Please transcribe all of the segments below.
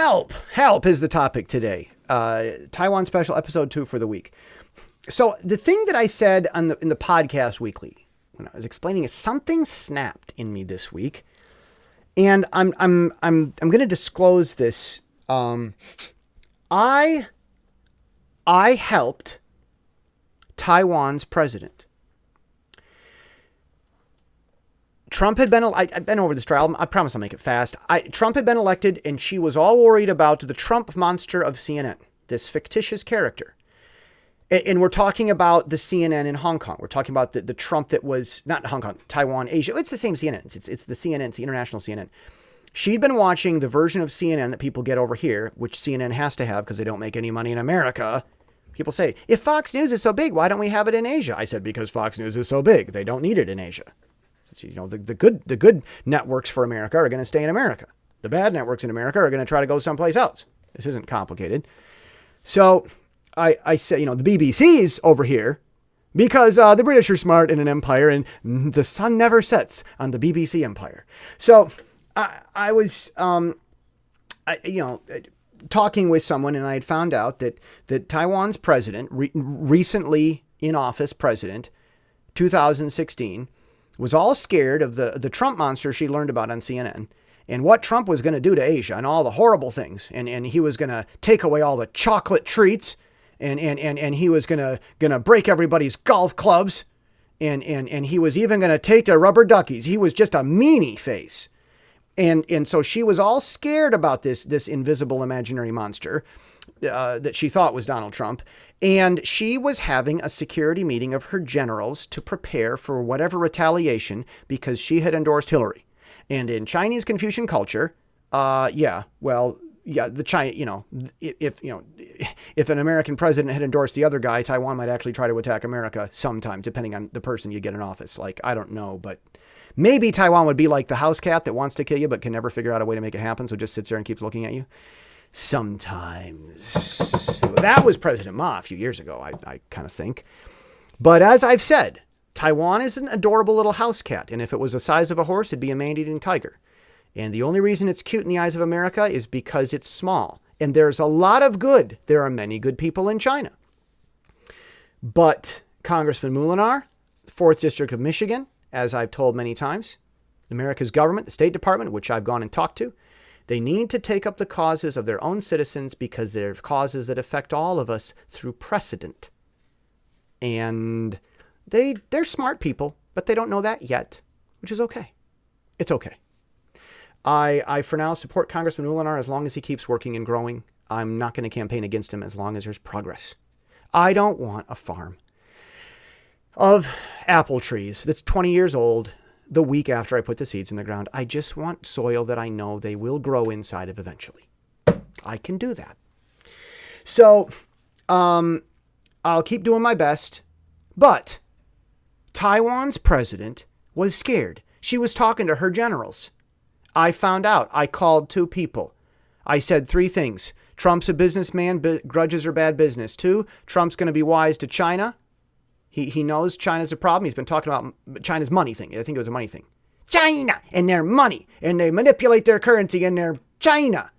Help is the topic today. Taiwan Special episode 2 for the week. So the thing that I said in the podcast weekly when I was explaining is something snapped in me this week, and I'm going to disclose this. I helped Taiwan's president. Trump had been, I've been over this trial. I promise I'll make it fast. Trump had been elected, and she was all worried about the Trump monster of CNN, this fictitious character. And we're talking about the CNN in Hong Kong. We're talking about the Trump that was, not Hong Kong, Taiwan, Asia. It's the same CNN. It's the CNN, it's the international CNN. She'd been watching the version of CNN that people get over here, which CNN has to have because they don't make any money in America. People say, if Fox News is so big, why don't we have it in Asia? I said, because Fox News is so big. They don't need it in Asia. You know, the good networks for America are going to stay in America. The bad networks in America are going to try to go someplace else. This isn't complicated. So I said, you know, the BBC's over here because the British are smart in an empire and the sun never sets on the BBC empire. So I was, talking with someone, and I had found out that Taiwan's president, recently in office president, 2016, was all scared of the Trump monster she learned about on CNN and what Trump was going to do to Asia and all the horrible things. And he was going to take away all the chocolate treats and he was going to break everybody's golf clubs. And he was even going to take their rubber duckies. He was just a meanie face. And so she was all scared about this invisible imaginary monster that she thought was Donald Trump. And she was having a security meeting of her generals to prepare for whatever retaliation because she had endorsed Hillary. And in Chinese Confucian culture, the China, if an American president had endorsed the other guy, Taiwan might actually try to attack America sometime, depending on the person you get in office. Like, I don't know, but maybe Taiwan would be like the house cat that wants to kill you, but can never figure out a way to make it happen. So just sits there and keeps looking at you. Sometimes. That was President Ma a few years ago, I kind of think. But as I've said, Taiwan is an adorable little house cat. And if it was the size of a horse, it'd be a man-eating tiger. And the only reason it's cute in the eyes of America is because it's small. And there's a lot of good. There are many good people in China. But Congressman Mulinar, 4th District of Michigan, as I've told many times, America's government, the State Department, which I've gone and talked to, they need to take up the causes of their own citizens because they're causes that affect all of us through precedent. And they're smart people, but they don't know that yet, which is okay. It's okay. I for now support Congressman Mulinar as long as he keeps working and growing. I'm not going to campaign against him as long as there's progress. I don't want a farm of apple trees that's 20 years old the week after I put the seeds in the ground. I just want soil that I know they will grow inside of eventually. I can do that. So I'll keep doing my best. But Taiwan's president was scared. She was talking to her generals. I found out. I called 2 people. I said 3 things. Trump's a businessman. Grudges are bad business. 2, Trump's going to be wise to China. He knows China's a problem. He's been talking about China's money thing. I think it was a money thing. China and their money. And they manipulate their currency and their China.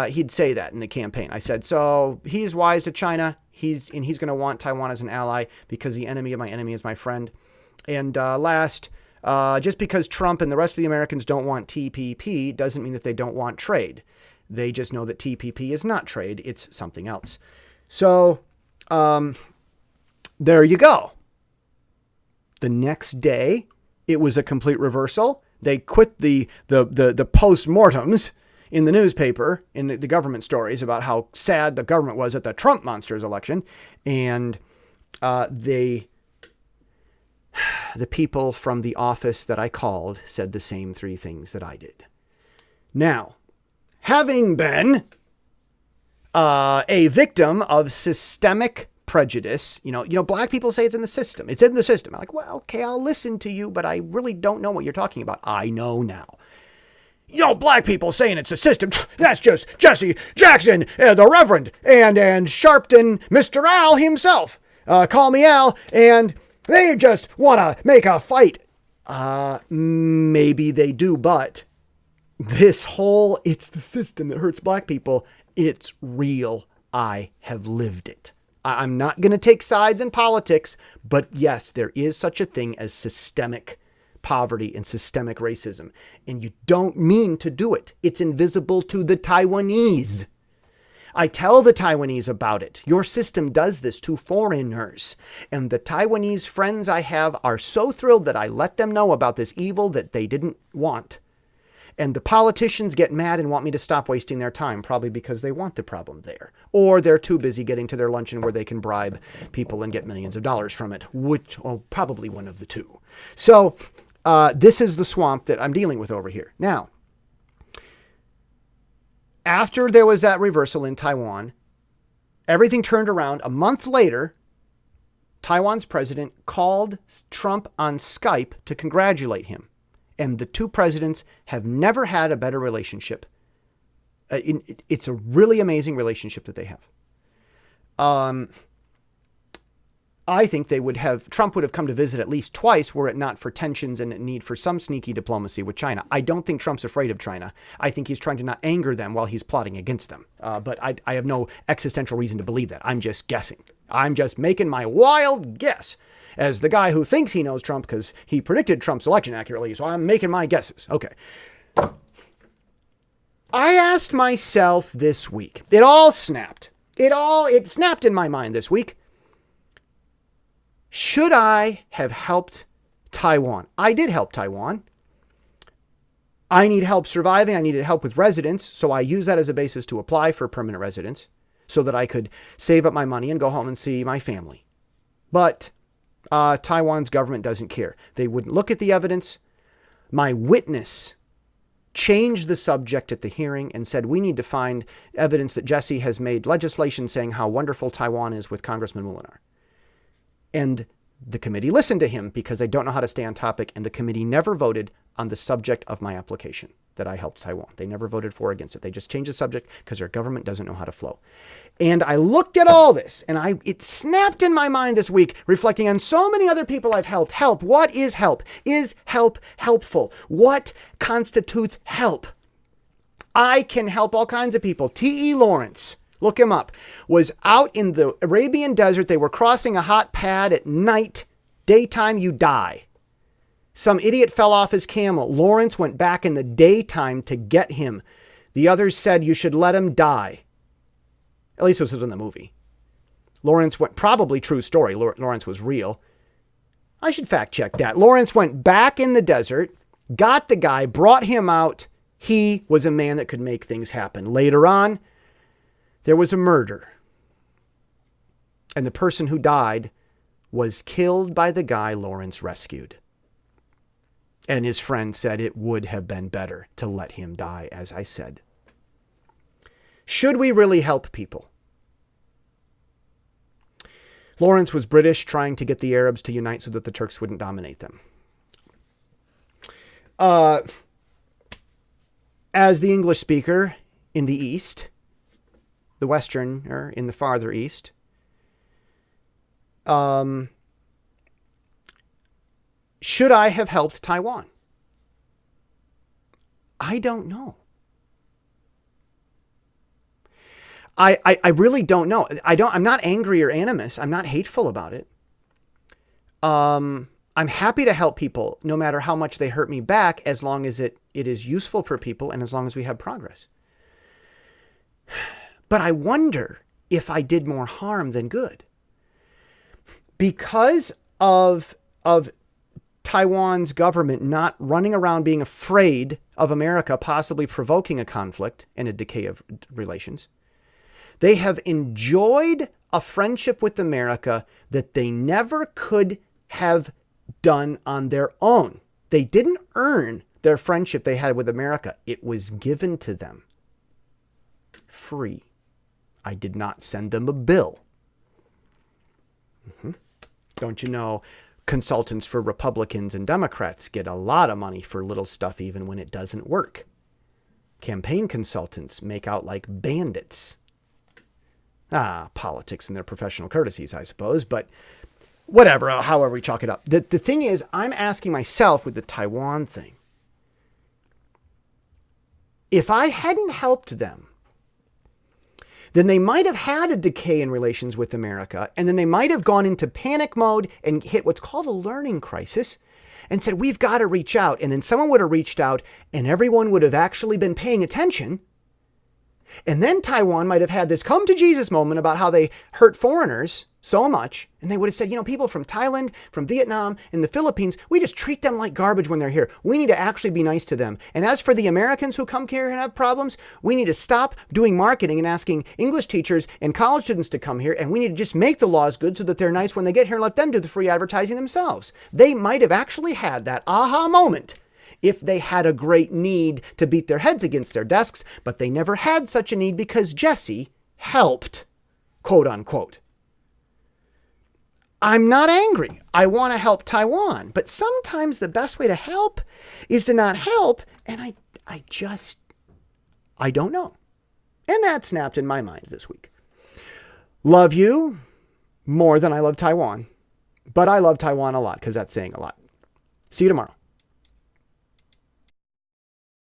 He'd say that in the campaign. I said, so he's wise to China. He's going to want Taiwan as an ally because the enemy of my enemy is my friend. And last, just because Trump and the rest of the Americans don't want TPP doesn't mean that they don't want trade. They just know that TPP is not trade. It's something else. So, there you go. The next day, it was a complete reversal. They quit the post-mortems in the newspaper, in the government stories about how sad the government was at the Trump monster's election. And the people from the office that I called said the same 3 things that I did. Now, having been a victim of systemic prejudice, you know, black people say it's in the system. It's in the system. I'm like, well, okay, I'll listen to you, but I really don't know what you're talking about. I know now. You know, black people saying it's a system. That's just Jesse Jackson, the Reverend, and Sharpton, Mr. Al himself. Call me Al, and they just want to make a fight. Maybe they do, but This whole, it's the system that hurts black people, it's real. I have lived it. I'm not going to take sides in politics, but yes, there is such a thing as systemic poverty and systemic racism. And you don't mean to do it. It's invisible to the Taiwanese. I tell the Taiwanese about it. Your system does this to foreigners. And the Taiwanese friends I have are so thrilled that I let them know about this evil that they didn't want. And the politicians get mad and want me to stop wasting their time, probably because they want the problem there. Or they're too busy getting to their luncheon where they can bribe people and get millions of dollars from it, which, probably one of the two. So this is the swamp that I'm dealing with over here. Now, after there was that reversal in Taiwan, everything turned around. A month later, Taiwan's president called Trump on Skype to congratulate him. And the two presidents have never had a better relationship. It's a really amazing relationship that they have. I think Trump would have come to visit at least twice were it not for tensions and a need for some sneaky diplomacy with China. I don't think Trump's afraid of China. I think he's trying to not anger them while he's plotting against them. But I have no existential reason to believe that. I'm just guessing. I'm just making my wild guess as the guy who thinks he knows Trump because he predicted Trump's election accurately. So I'm making my guesses. Okay. I asked myself this week, it all snapped. It snapped in my mind this week. Should I have helped Taiwan? I did help Taiwan. I need help surviving. I needed help with residence. So I use that as a basis to apply for permanent residence so that I could save up my money and go home and see my family. But Taiwan's government doesn't care. They wouldn't look at the evidence. My witness changed the subject at the hearing and said, we need to find evidence that Jesse has made legislation saying how wonderful Taiwan is with Congressman Molinar. And the committee listened to him because they don't know how to stay on topic. And the committee never voted on the subject of my application that I helped Taiwan. They never voted for or against it. They just changed the subject because their government doesn't know how to flow. And I looked at all this and it snapped in my mind this week, reflecting on so many other people I've helped. Help. What is help? Is help helpful? What constitutes help? I can help all kinds of people. T.E. Lawrence, look him up, was out in the Arabian desert. They were crossing a hot pad at night. Daytime, you die. Some idiot fell off his camel. Lawrence went back in the daytime to get him. The others said you should let him die. At least this was in the movie. Lawrence went, probably true story. Lawrence was real. I should fact check that. Lawrence went back in the desert, got the guy, brought him out. He was a man that could make things happen. Later on, there was a murder. And the person who died was killed by the guy Lawrence rescued. And his friend said it would have been better to let him die, as I said. Should we really help people? Lawrence was British, trying to get the Arabs to unite so that the Turks wouldn't dominate them. As the English speaker in the East, the Western, or in the farther East, should I have helped Taiwan? I don't know. I really don't know. I'm not angry or animus. I'm not hateful about it. I'm happy to help people no matter how much they hurt me back, as long as it is useful for people and as long as we have progress. But I wonder if I did more harm than good. Because of Taiwan's government not running around being afraid of America possibly provoking a conflict and a decay of relations, they have enjoyed a friendship with America that they never could have done on their own. They didn't earn their friendship they had with America. It was given to them free. I did not send them a bill. Don't you know, consultants for Republicans and Democrats get a lot of money for little stuff even when it doesn't work. Campaign consultants make out like bandits. Politics and their professional courtesies, I suppose, but whatever, however we chalk it up. The thing is, I'm asking myself with the Taiwan thing, if I hadn't helped them, then they might have had a decay in relations with America, and then they might have gone into panic mode and hit what's called a learning crisis and said, we've got to reach out. And then someone would have reached out and everyone would have actually been paying attention. And then Taiwan might have had this come to Jesus moment about how they hurt foreigners so much. And they would have said, people from Thailand, from Vietnam, and the Philippines, we just treat them like garbage when they're here. We need to actually be nice to them. And as for the Americans who come here and have problems, we need to stop doing marketing and asking English teachers and college students to come here. And we need to just make the laws good so that they're nice when they get here and let them do the free advertising themselves. They might have actually had that aha moment if they had a great need to beat their heads against their desks, but they never had such a need because Jesse helped, quote unquote. I'm not angry. I want to help Taiwan, but sometimes the best way to help is to not help, and I don't know. And that snapped in my mind this week. Love you more than I love Taiwan, but I love Taiwan a lot because that's saying a lot. See you tomorrow.